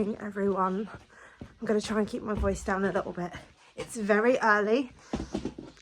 morning, everyone. I'm going to try and keep my voice down a little bit. It's very early,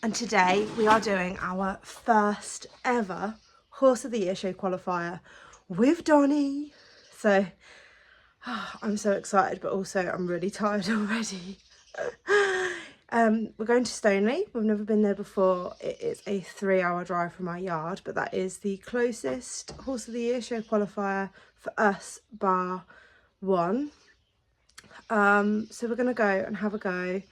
and today we are doing our first ever Horse of the Year show qualifier with Donnie. So I'm so excited, but also I'm really tired already. We're going to Stoneleigh. We've never been there before. It is a 3-hour drive from our yard, but that is the closest Horse of the Year show qualifier for us, bar one. So we're going to go and have a go,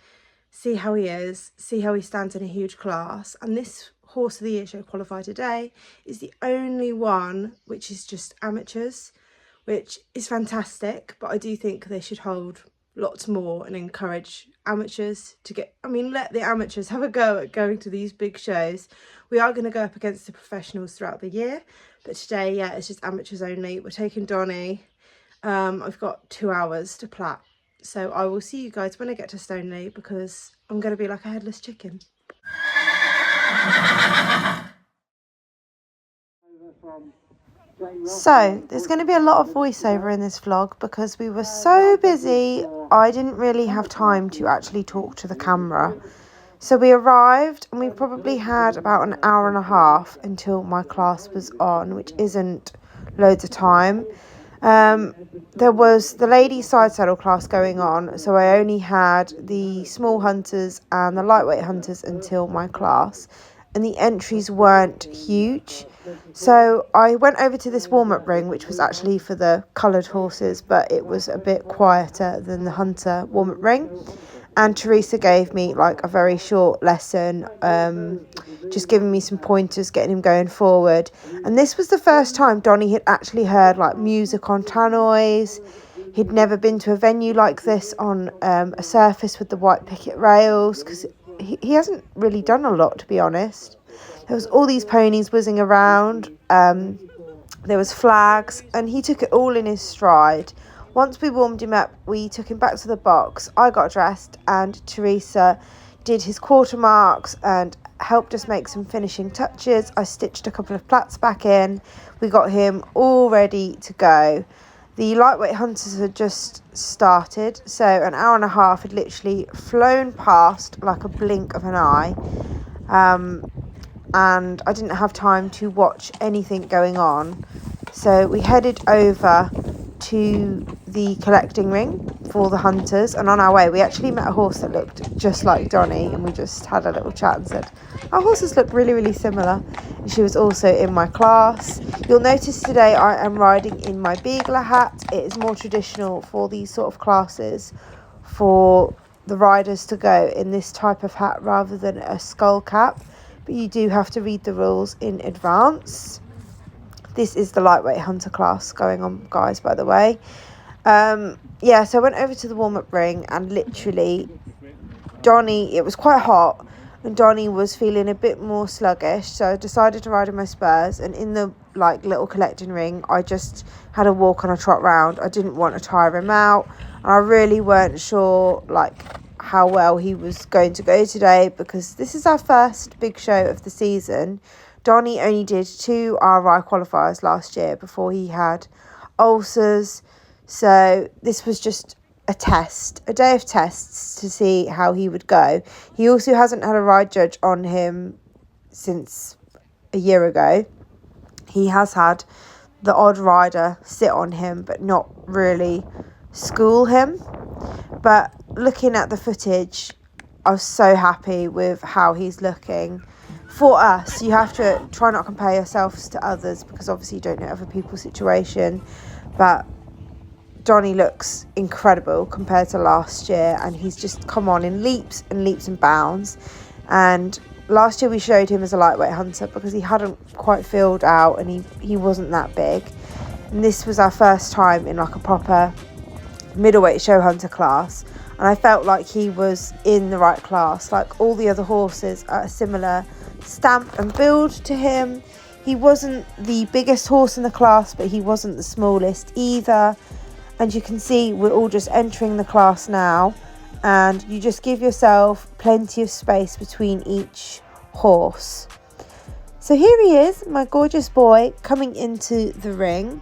see how he is, see how he stands in a huge class. And this Horse of the Year show qualifier today is the only one which is just amateurs, which is fantastic, but I do think they should hold lots more and encourage amateurs to get, let the amateurs have a go at going to these big shows. We are going to go up against the professionals throughout the year, but today, yeah, it's just amateurs only. We're taking Donnie. I've got 2 hours to plat, so I will see you guys when I get to Stoneleigh, because I'm going to be like a headless chicken. So there's going to be a lot of voiceover in this vlog because we were so busy I didn't really have time to actually talk to the camera. So we arrived and we probably had about an hour and a half until my class was on, which isn't loads of time. There was the ladies side saddle class going on, so I only had the small hunters and the lightweight hunters until my class, and the entries weren't huge. So I went over to this warm-up ring, which was actually for the coloured horses, but it was a bit quieter than the hunter warm-up ring. And Teresa gave me like a very short lesson, just giving me some pointers, getting him going forward. And this was the first time Donnie had actually heard like music on tannoys. He'd never been to a venue like this on a surface with the white picket rails, because he hasn't really done a lot, to be honest. There was all these ponies whizzing around. There was flags, and he took it all in his stride. Once we warmed him up, we took him back to the box. I got dressed and Teresa did his quarter marks and helped us make some finishing touches. I stitched a couple of plats back in. We got him all ready to go. The lightweight hunters had just started, so an hour and a half had literally flown past like a blink of an eye. And I didn't have time to watch anything going on. So we headed over to the collecting ring for the hunters, and on our way we actually met a horse that looked just like Donnie, and we just had a little chat and said our horses look really similar. And she was also in my class. You'll notice today I am riding in my beagler hat. It is more traditional for these sort of classes for the riders to go in this type of hat rather than a skull cap, but you do have to read the rules in advance. This is the lightweight hunter class going on, guys, by the way. Yeah, so I went over to the warm-up ring, and literally Donnie, it was quite hot, and Donnie was feeling a bit more sluggish, so I decided to ride on my spurs. And in the little collecting ring, I just had a walk on a trot round. I didn't want to tire him out, and I really weren't sure how well he was going to go today, because this is our first big show of the season. Donnie only did 2 RI qualifiers last year before he had ulcers. So this was just a test, a day of tests to see how he would go. He also hasn't had a ride judge on him since a year ago. He has had the odd rider sit on him, but not really school him. But looking at the footage, I was so happy with how he's looking. For us, you have to try not to compare yourselves to others, because obviously you don't know other people's situation, but Donnie looks incredible compared to last year, and he's just come on in leaps and bounds. And last year we showed him as a lightweight hunter because he hadn't quite filled out, and he wasn't that big. And this was our first time in a proper middleweight show hunter class, and I felt like he was in the right class. All the other horses are a similar stamp and build to him. He wasn't the biggest horse in the class, but he wasn't the smallest either. And you can see we're all just entering the class now, and you just give yourself plenty of space between each horse. So here he is, my gorgeous boy, coming into the ring.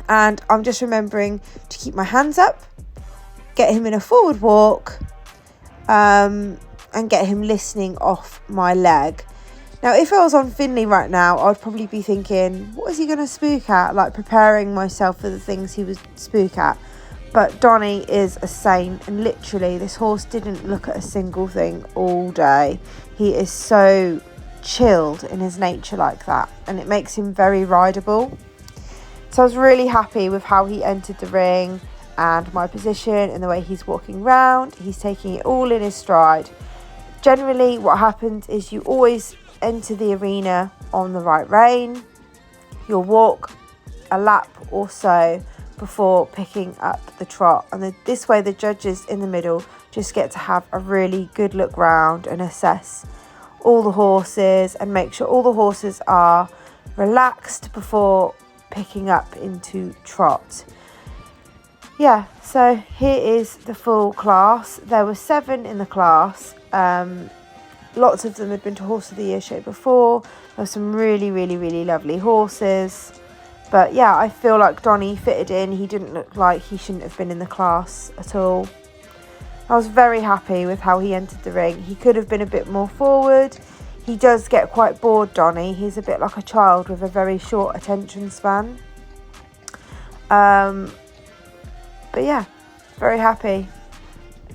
And I'm just remembering to keep my hands up, get him in a forward walk, and get him listening off my leg. Now, if I was on Finley right now, I'd probably be thinking, what is he going to spook at? Like, preparing myself for the things he would spook at. But Donnie is a saint, and literally this horse didn't look at a single thing all day. He is so chilled in his nature like that, and it makes him very rideable. So I was really happy with how he entered the ring and my position and the way he's walking round. He's taking it all in his stride. Generally, what happens is you always enter the arena on the right rein. You'll walk a lap or so before picking up the trot, and this way the judges in the middle just get to have a really good look round and assess all the horses and make sure all the horses are relaxed before picking up into trot. Yeah, so here is the full class. There were 7 in the class. Lots of them had been to Horse of the Year show before. There were some really, really, really lovely horses. But yeah, I feel like Donnie fitted in. He didn't look like he shouldn't have been in the class at all. I was very happy with how he entered the ring. He could have been a bit more forward. He does get quite bored, Donnie. He's a bit like a child with a very short attention span. But yeah, very happy.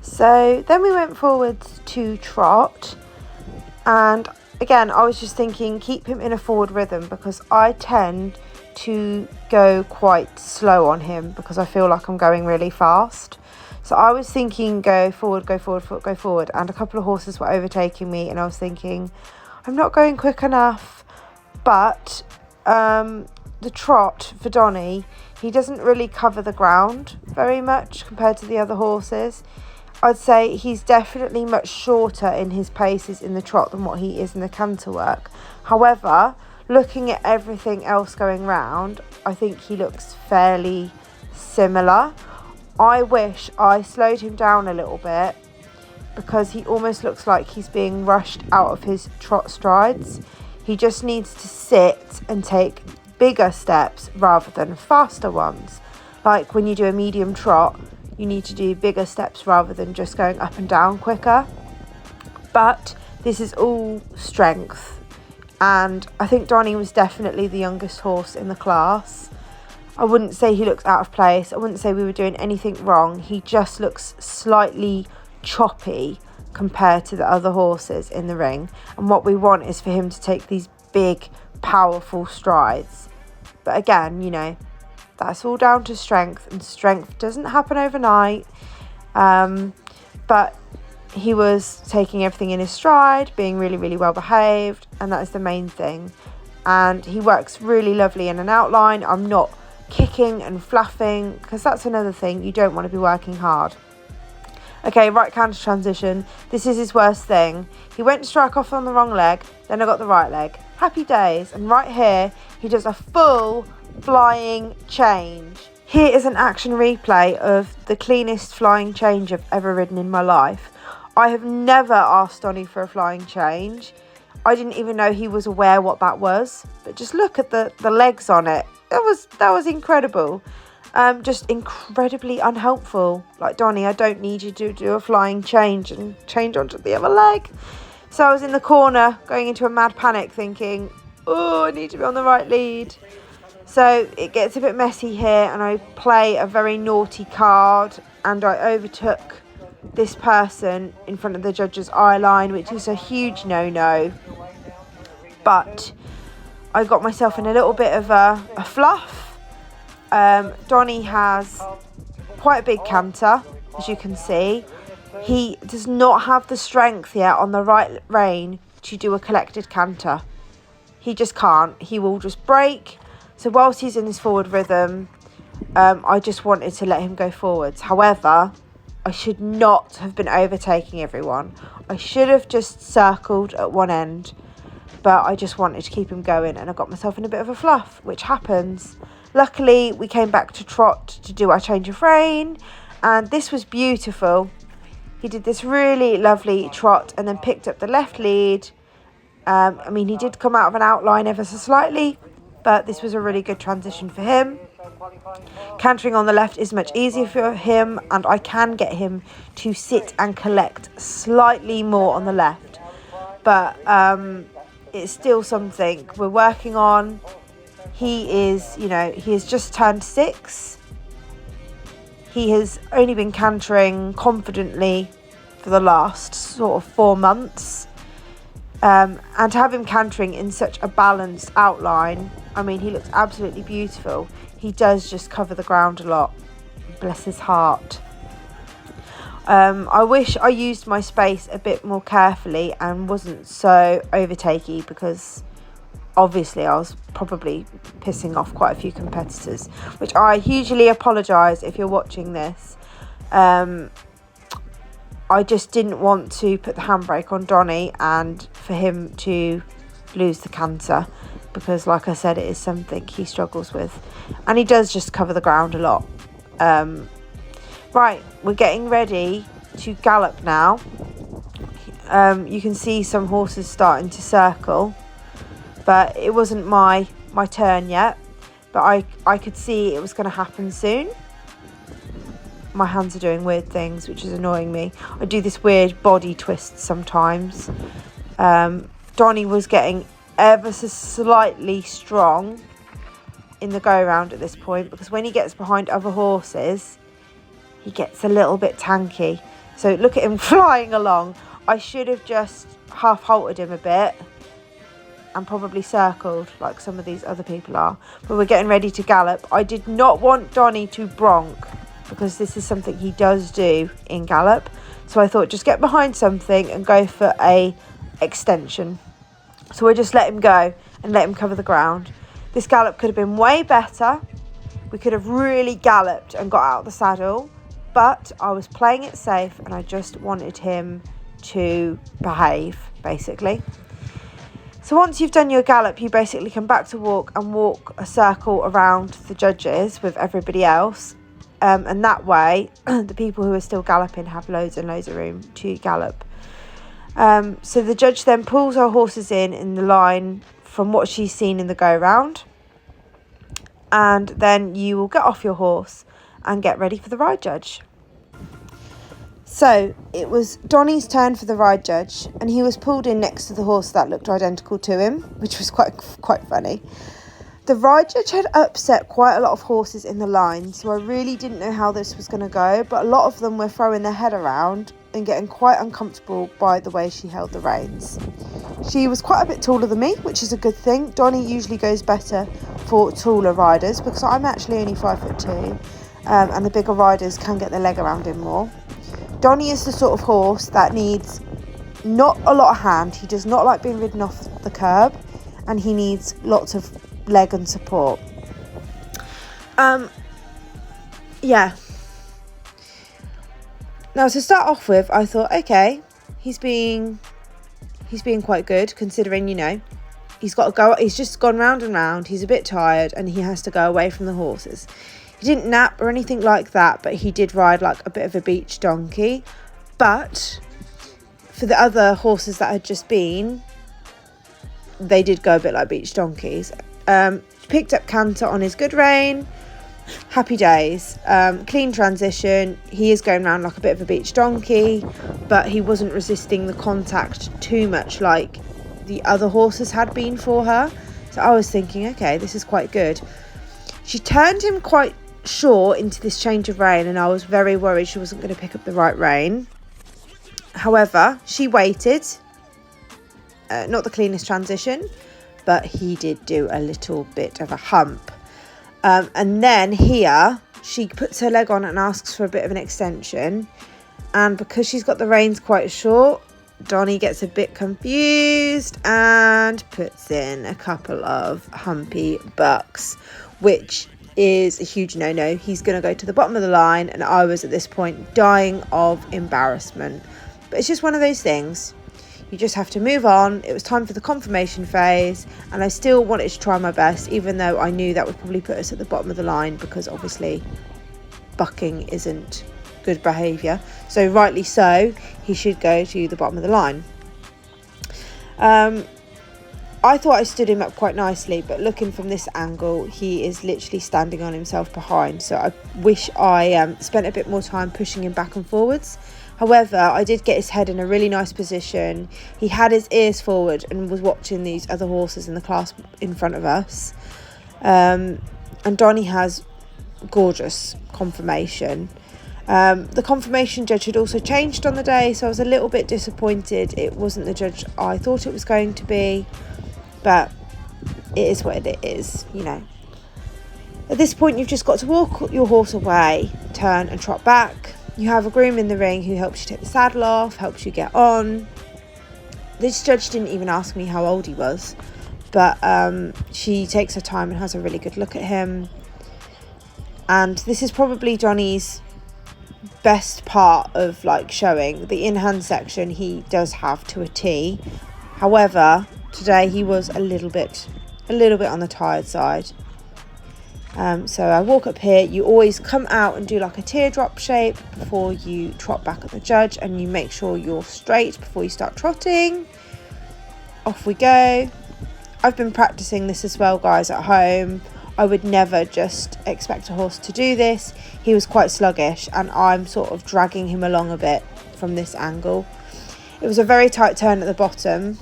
So then we went forward to trot. And again, I was just thinking, keep him in a forward rhythm, because I tend to go quite slow on him because I feel like I'm going really fast. So I was thinking go forward, go forward, go forward. And a couple of horses were overtaking me, and I was thinking, I'm not going quick enough. But the trot for Donnie, he doesn't really cover the ground very much compared to the other horses. I'd say he's definitely much shorter in his paces in the trot than what he is in the canter work. However, looking at everything else going round, I think he looks fairly similar. I wish I slowed him down a little bit, because he almost looks like he's being rushed out of his trot strides. He just needs to sit and take bigger steps rather than faster ones. Like when you do a medium trot, you need to do bigger steps rather than just going up and down quicker. But this is all strength, and I think Donnie was definitely the youngest horse in the class. I wouldn't say he looks out of place. I wouldn't say we were doing anything wrong. He just looks slightly choppy compared to the other horses in the ring, and what we want is for him to take these big, powerful strides. But again, you know, that's all down to strength, and strength doesn't happen overnight. But he was taking everything in his stride, being really, really well behaved, and that is the main thing. And he works really lovely in an outline. I'm not kicking and fluffing, because that's another thing. You don't want to be working hard. Okay, right canter transition. This is his worst thing. He went to strike off on the wrong leg, then I got the right leg. Happy days. And right here, he does a full flying change. Here is an action replay of the cleanest flying change I've ever ridden in my life. I have never asked Donnie for a flying change. I didn't even know he was aware what that was. But just look at the legs on it. That was incredible. Just incredibly unhelpful. Like, Donnie, I don't need you to do a flying change and change onto the other leg. So I was in the corner going into a mad panic thinking, oh, I need to be on the right lead. So it gets a bit messy here, and I play a very naughty card, and I overtook this person in front of the judge's eye line, which is a huge no-no. But I got myself in a little bit of a fluff. Donnie has quite a big canter, as you can see. He does not have the strength yet on the right rein to do a collected canter. He just can't. He will just break. So whilst he's in this forward rhythm, I just wanted to let him go forwards. However, I should not have been overtaking everyone. I should have just circled at one end, but I just wanted to keep him going, and I got myself in a bit of a fluff, which happens. Luckily, we came back to trot to do our change of rein, and this was beautiful. He did this really lovely trot and then picked up the left lead. He did come out of an outline ever so slightly, but this was a really good transition for him. Cantering on the left is much easier for him, and I can get him to sit and collect slightly more on the left. But it's still something we're working on. He has just turned 6. He has only been cantering confidently for the last sort of 4 months. And to have him cantering in such a balanced outline, I mean, he looks absolutely beautiful. He does just cover the ground a lot. Bless his heart. I wish I used my space a bit more carefully and wasn't so overtakey, because obviously I was probably pissing off quite a few competitors, which I hugely apologise if you're watching this. I just didn't want to put the handbrake on Donny and for him to lose the canter, because like I said, it is something he struggles with, and he does just cover the ground a lot. Right, we're getting ready to gallop now. You can see some horses starting to circle, but it wasn't my turn yet, but I could see it was going to happen soon. My hands are doing weird things, which is annoying me. I do this weird body twist sometimes. Donny was getting ever so slightly strong in the go round at this point, because when he gets behind other horses, he gets a little bit tanky. So look at him flying along. I should have just half halted him a bit and probably circled like some of these other people are. But we're getting ready to gallop. I did not want Donny to bronc, because this is something he does do in gallop. So I thought, just get behind something and go for a extension. So we'll just let him go and let him cover the ground. This gallop could have been way better. We could have really galloped and got out of the saddle, but I was playing it safe and I just wanted him to behave, basically. So once you've done your gallop, you basically come back to walk and walk a circle around the judges with everybody else. And that way, the people who are still galloping have loads and loads of room to gallop. So the judge then pulls her horses in the line from what she's seen in the go-round. And then you will get off your horse and get ready for the ride judge. So it was Donny's turn for the ride judge, and he was pulled in next to the horse that looked identical to him, which was quite funny. The ride judge had upset quite a lot of horses in the line, so I really didn't know how this was going to go, but a lot of them were throwing their head around and getting quite uncomfortable by the way she held the reins. She was quite a bit taller than me, which is a good thing. Donny usually goes better for taller riders, because I'm actually only 5'2", and the bigger riders can get their leg around him more. Donny is the sort of horse that needs not a lot of hand. He does not like being ridden off the curb, and he needs lots of leg and support. Yeah. Now, to start off with, I thought, okay, he's being quite good, considering, he's got to go. He's just gone round and round. He's a bit tired, and he has to go away from the horses. He didn't nap or anything like that, but he did ride like a bit of a beach donkey. But for the other horses that had just been, they did go a bit like beach donkeys. Picked up canter on his good rein. Happy days. Clean transition. He is going around like a bit of a beach donkey, but he wasn't resisting the contact too much like the other horses had been for her. So I was thinking, okay, this is quite good. She turned him quite short into this change of rein, and I was very worried she wasn't going to pick up the right rein. However, she waited. Not the cleanest transition, but he did do a little bit of a hump. And then here, she puts her leg on and asks for a bit of an extension. And because she's got the reins quite short, Donny gets a bit confused and puts in a couple of humpy bucks, which is a huge no-no. He's going to go to the bottom of the line, and I was at this point dying of embarrassment. But it's just one of those things. You just have to move on. It was time for the confirmation phase, and I still wanted to try my best, even though I knew that would probably put us at the bottom of the line, because obviously bucking isn't good behaviour. So rightly so, he should go to the bottom of the line. I thought I stood him up quite nicely, but looking from this angle, he is literally standing on himself behind. So I wish I spent a bit more time pushing him back and forwards. However, I did get his head in a really nice position. He had his ears forward and was watching these other horses in the class in front of us. And Donnie has gorgeous conformation. The conformation judge had also changed on the day, so I was a little bit disappointed it wasn't the judge I thought it was going to be. But it is what it is, you know. At this point, you've just got to walk your horse away, turn and trot back. You have a groom in the ring who helps you take the saddle off, helps you get on. This judge didn't even ask me how old he was, but she takes her time and has a really good look at him. And this is probably Johnny's best part of like showing. The in-hand section he does have to a T. However, today he was a little bit on the tired side. So I walk up here. You always come out and do like a teardrop shape before you trot back at the judge, and you make sure you're straight before you start trotting. Off we go. I've been practicing this as well, guys, at home. I would never just expect a horse to do this. He was quite sluggish, and I'm sort of dragging him along a bit from this angle. It was a very tight turn at the bottom,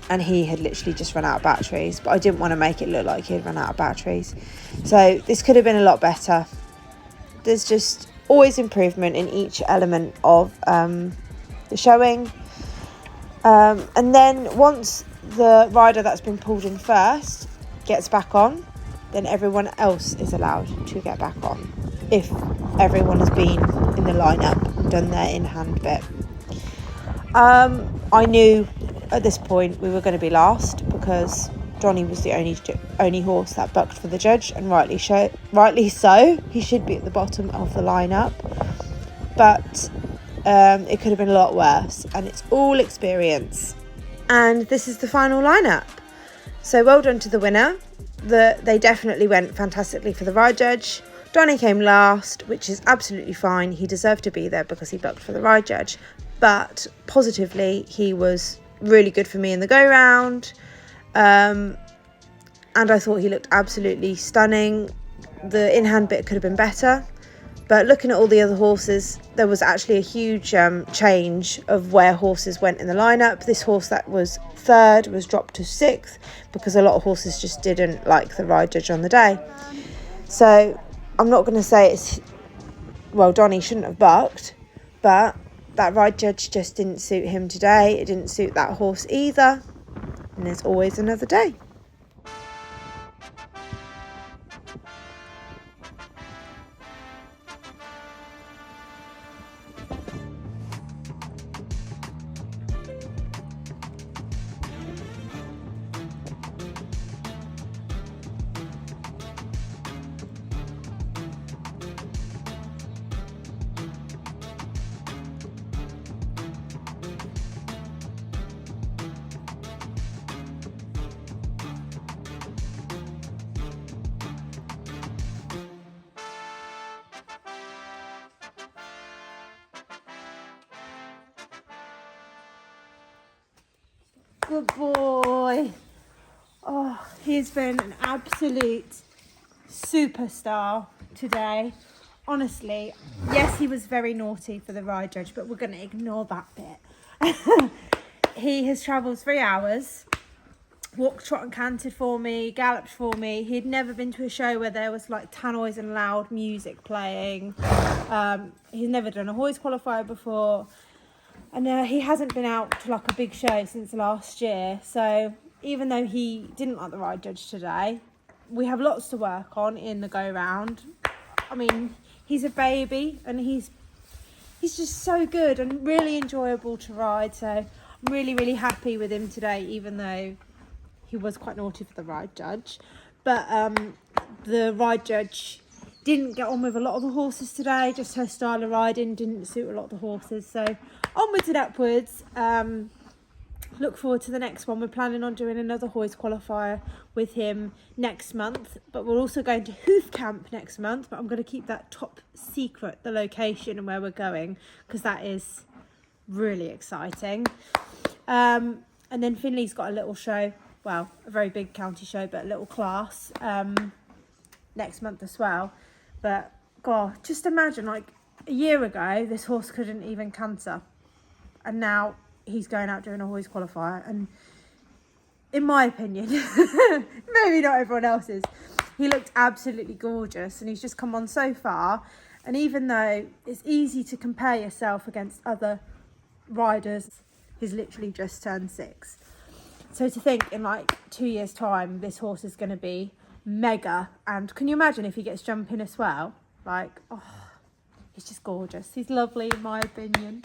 and he had literally just run out of batteries, but I didn't want to make it look like he had run out of batteries. So this could have been a lot better. There's just always improvement in each element of the showing. And then once the rider that's been pulled in first gets back on, then everyone else is allowed to get back on, if everyone has been in the lineup and done their in-hand bit. I knew at this point we were going to be last because Johnny was the only horse that bucked for the judge, and rightly so. He should be at the bottom of the lineup, but it could have been a lot worse, and it's all experience. And this is the final lineup. So well done to the winner. They definitely went fantastically for the ride judge. Donnie came last, which is absolutely fine. He deserved to be there because he bucked for the ride judge. But positively, he was really good for me in the go round. And I thought he looked absolutely stunning. The in-hand bit could have been better. But looking at all the other horses, there was actually a huge change of where horses went in the lineup. This horse that was third was dropped to sixth because a lot of horses just didn't like the ride judge on the day. So I'm not going to say Donnie shouldn't have bucked, but that ride judge just didn't suit him today. It didn't suit that horse either. And there's always another day. Good boy. Oh, he's been an absolute superstar today. Honestly, yes, he was very naughty for the ride judge, but we're going to ignore that bit. He has travelled 3 hours, walked, trot and cantered for me, galloped for me. He'd never been to a show where there was like tannoys and loud music playing. He's never done a hoist qualifier before. And he hasn't been out to like a big show since last year. So even though he didn't like the ride judge today, we have lots to work on in the go round. I mean, he's a baby and he's just so good and really enjoyable to ride. So I'm really, really happy with him today, even though he was quite naughty for the ride judge. But the ride judge didn't get on with a lot of the horses today. Just her style of riding didn't suit a lot of the horses. So onwards and upwards. Look forward to the next one. We're planning on doing another hoist qualifier with him next month, but we're also going to Hoof Camp next month, but I'm going to keep that top secret, the location and where we're going, because that is really exciting. And then Finley's got a little show well, a very big county show, but a little class next month as well. But God, just imagine, like a year ago, this horse couldn't even canter, and now he's going out doing a Hoys qualifier. And in my opinion, maybe not everyone else's, he looked absolutely gorgeous, and he's just come on so far. And even though it's easy to compare yourself against other riders, he's literally just turned 6. So to think in like 2 years' time, this horse is going to be mega. And can you imagine if he gets jumping as well? Like, oh, he's just gorgeous. He's lovely in my opinion.